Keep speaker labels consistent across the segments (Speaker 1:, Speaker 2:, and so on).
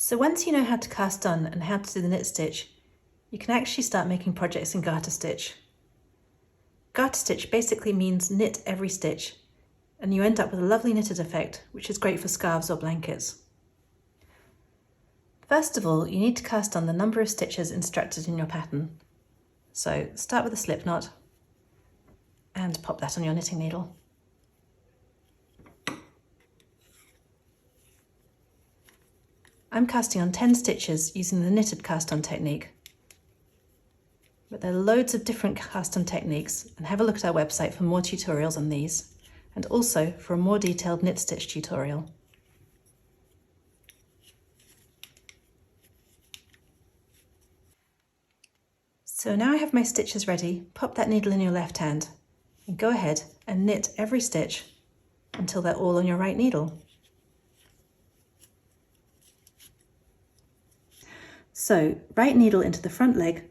Speaker 1: So once you know how to cast on and how to do the knit stitch, you can actually start making projects in garter stitch. Garter stitch basically means knit every stitch, and you end up with a lovely knitted effect, which is great for scarves or blankets. First of all, you need to cast on the number of stitches instructed in your pattern. So start with a slip knot and pop that on your knitting needle. I'm casting on 10 stitches using the knitted cast on technique. But there are loads of different cast on techniques, and have a look at our website for more tutorials on these, and also for a more detailed knit stitch tutorial. So now I have my stitches ready, pop that needle in your left hand and go ahead and knit every stitch until they're all on your right needle. So right needle into the front leg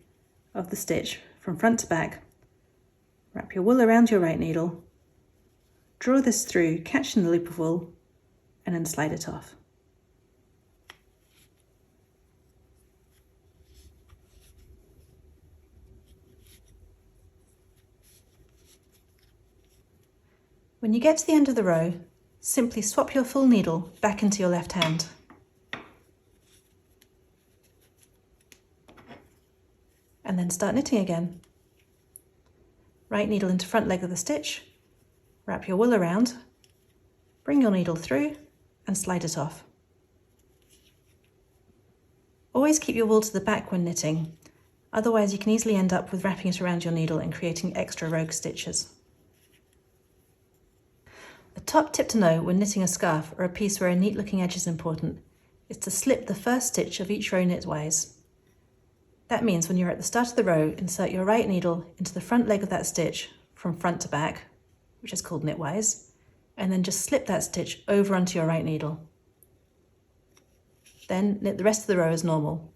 Speaker 1: of the stitch from front to back, wrap your wool around your right needle, draw this through, catching the loop of wool, and then slide it off. When you get to the end of the row, simply swap your full needle back into your left hand. And then start knitting again. Right needle into front leg of the stitch, wrap your wool around, bring your needle through and slide it off. Always keep your wool to the back when knitting, otherwise you can easily end up with wrapping it around your needle and creating extra rogue stitches. A top tip to know when knitting a scarf or a piece where a neat looking edge is important is to slip the first stitch of each row knitwise. That means when you're at the start of the row, insert your right needle into the front leg of that stitch from front to back, which is called knitwise, and then just slip that stitch over onto your right needle. Then knit the rest of the row as normal.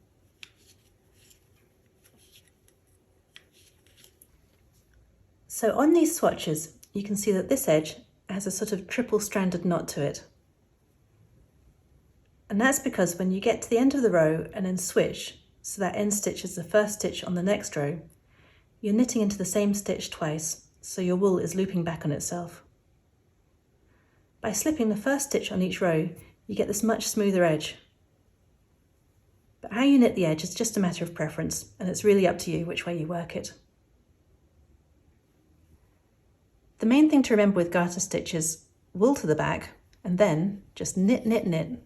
Speaker 1: So on these swatches, you can see that this edge has a sort of triple stranded knot to it. And that's because when you get to the end of the row and then switch, so that end stitch is the first stitch on the next row, you're knitting into the same stitch twice, so your wool is looping back on itself. By slipping the first stitch on each row, you get this much smoother edge. But how you knit the edge is just a matter of preference, and it's really up to you which way you work it. The main thing to remember with garter stitch is wool to the back, and then just knit, knit, knit